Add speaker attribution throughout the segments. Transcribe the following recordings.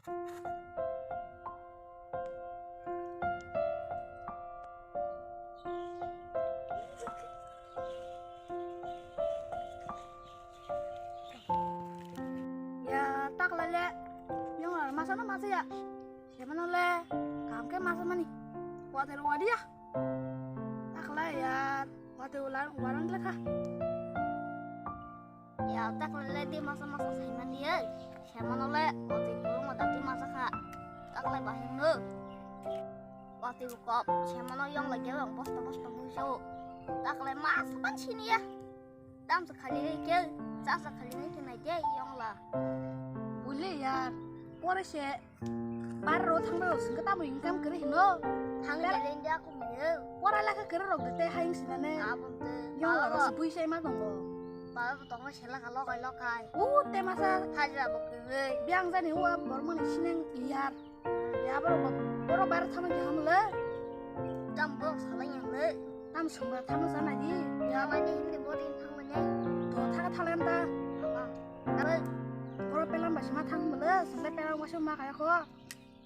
Speaker 1: Ya tak lele yang lah masa na masih ya siapa nole kamu ke masa mani water wadi ya tak lah ya water warang leka
Speaker 2: Ya tak lele di masa-masa saiman dia. Siapa nolak waktu itu mau di masa kak. Tak lele bahing lu. Waktu itu kok siapa nol yang lagi orang bos show. Tak lele masa pan sini ya. Dam sekali lagi, sekali lagi aja yang lah.
Speaker 1: boleh ya orang sih baru tanggal sengket tamu income kiri hino
Speaker 2: Hang jalan dia aku beli.
Speaker 1: orang leka kiri rok dete hayang sinane
Speaker 2: Abang tu.
Speaker 1: yang lah rasa bui saya mah tunggu
Speaker 2: Baru potong sila kalau kai.
Speaker 1: te masa
Speaker 2: Hajar bukti.
Speaker 1: biang zani wa baru mana sineng liar ya baru tamu jam le
Speaker 2: Jambok salah yang le.
Speaker 1: tamu semua tamu sana di ya
Speaker 2: Mana ini borin hang mana?
Speaker 1: tuh tak thalen ta
Speaker 2: Tapi
Speaker 1: baru pelan masih mah tang mele sampai pelan masih mah kayak kok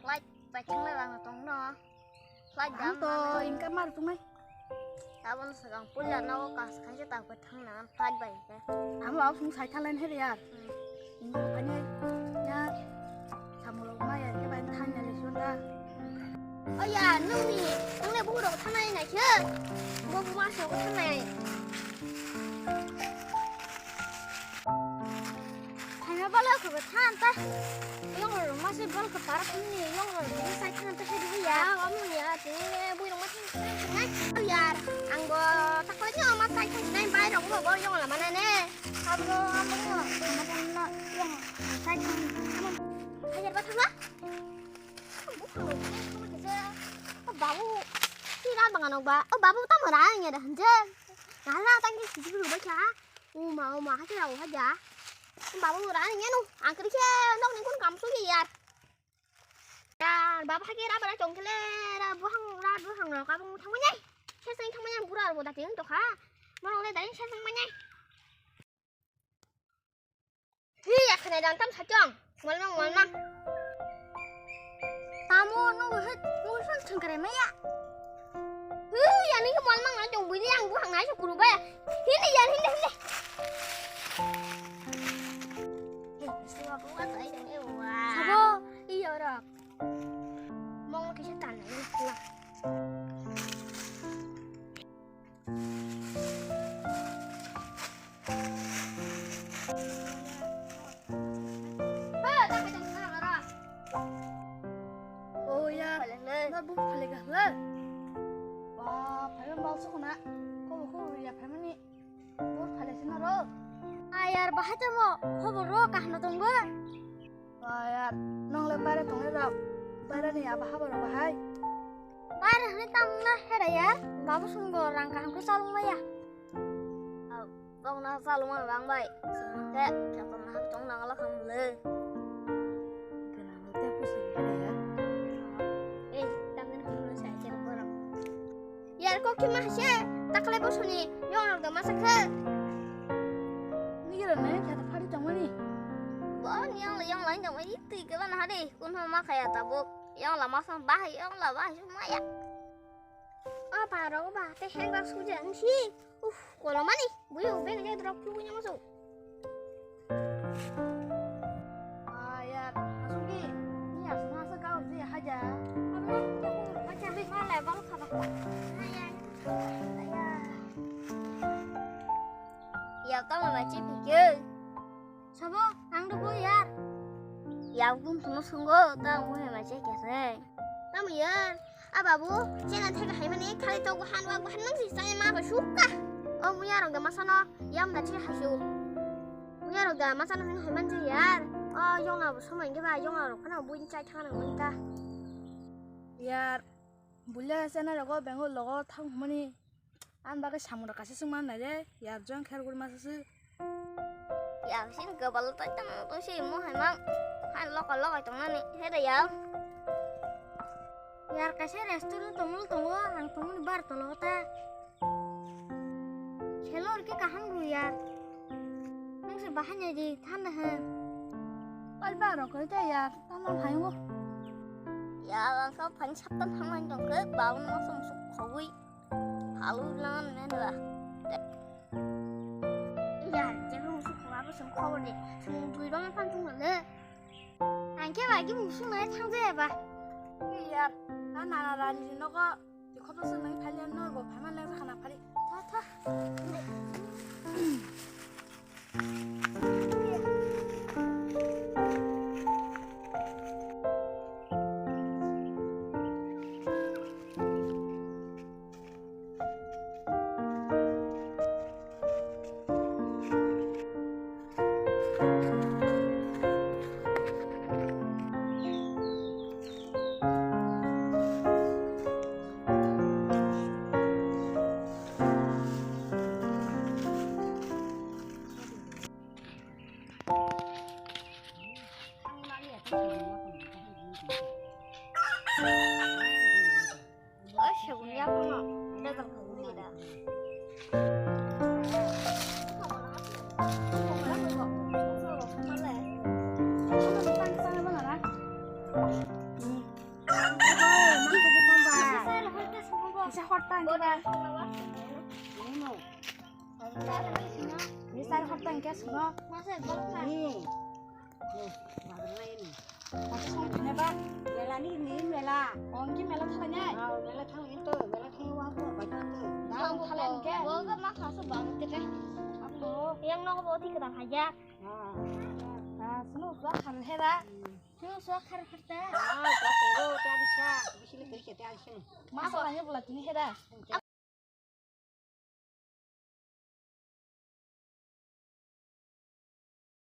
Speaker 2: flight backing le lang tong no. Flight jam
Speaker 1: to income mah tuh mai
Speaker 2: Tabon segang punya nawa kas kan tak betang nangan flight baik ya.
Speaker 1: kamu mau sungsai thalen he ya ini makanya ya kamu lo mah ya dia banyak tanya le sudah
Speaker 2: Oh ya, nung ni buku dok tanai nak je. Buku masuk tanai. Hanya bala ke betan tah. Yang orang masih bala ke parah ni, yang orang ini saya tangan tah sedih ya. Kamu ya, ni buku dok masih tanai. Oh ya, anggo tak lagi orang masih tanai bayar dok buku yang lah mana ni? Kamu kamu nak yang saya tanai. Hajar batang lah. Bukan babu tidak bangan ba babu tak merah ya dah hanjir nala tangki sisi dulu baca mau aja lah aja babu merah ya nu angker ke nong ni kun kamu sugi ya babu lagi ra bara chong kele ra buhang ra kamu thang mana saya thang mana pura mau datang tu ha mau le dari saya thang mana ya kena dantam sajong ngolong kamu nunggu ngurusan cengkere ya ya ini kemana mang ngajong bini yang buang aja guru bayar ini ya ini siapa buat saya dan ewa sabo iya rak mau ke setan ini lah
Speaker 1: na bu phale ga le wa phale mal su na ko ya phale ni bu phale sin ro
Speaker 2: ayar bahasa mo khoboro kahna tunggu
Speaker 1: wa ya nong le bare tong le ra bare ni aba ha ba ro hai
Speaker 2: bare ni tang na hera ya babu sunggo rangka hangku salung ya bông nó salung mà bang bay ke siapa nak tong nang la kham le
Speaker 1: kenapa te pu se ya
Speaker 2: Ya kok masih tak lepas ni yang orang masak ke
Speaker 1: ni kira ne kata phari tong ni
Speaker 2: bon yang lain jangan itu kan hari kun sama kayak tabuk yang lama sama bah yang lama cuma ya apa rau bah teh hendak sujan sih kalau mana nih buyu ben aja drop punya masuk
Speaker 1: ya masuki ni ya semua segau sih aja
Speaker 2: macam big mana level kata ya tao mà chị bị chơi sao bố ăn được bố ya ya cũng không sungguh tao muốn mà chị kẹt rồi tao mà ya babu chị nanti cái hay mà này kali tao buhan nang sih saya mah bersuka punya orang gak masana ya mana chị hasil punya orang gak masana yang hay man ya yang nào sama yang kita yang nào kan buin cai thang nang kita
Speaker 1: ya bulya sana rago bengo logo thang mani an baga samura kasi sungman na je ya jong kher gul masasu
Speaker 2: ya sin ke balu tai tang to si mo hay mang han lo ai tong nani he da ya yar kasi restoran tomul tongo ang tomul bar tolo ta chelor ke kahan gu yar nang se bahan jadi thanda han
Speaker 1: 빨리빨리 그러자 야 땀만 봐요
Speaker 2: 야, 그거 반 찹단 한만 좀 그래 마음 먹어 무슨 거기 바로랑 내가. 야, 제가 무슨 거가 무슨 거리 무슨 두이로만 판중 걸래? 안 개발기 무슨 말 창제해봐.
Speaker 1: 야 나나라니 너가 커버 쓰는 팔년 놀고 발만 내서 하나 팔이 타
Speaker 2: 우리 아빠가 내가 우리다.
Speaker 1: bisa hotang kita bisa hotang kita semua Masih mau gini bang?
Speaker 3: Mela ni mela.
Speaker 1: Oh ini mela thalanya
Speaker 3: Mela thang itu, mela thang wapo baca tu.
Speaker 1: 나 thalan ke
Speaker 2: 뭐가 막 가서 망했대.
Speaker 1: apa
Speaker 2: 그냥 너가 뭐 어떻게 다 가자.
Speaker 1: ah sunu suakan hera
Speaker 2: 저 수학하러 갔다.
Speaker 3: Kau tunggu tiada sah. Bisile kerja tiada sah.
Speaker 1: masalahnya bulat ini hera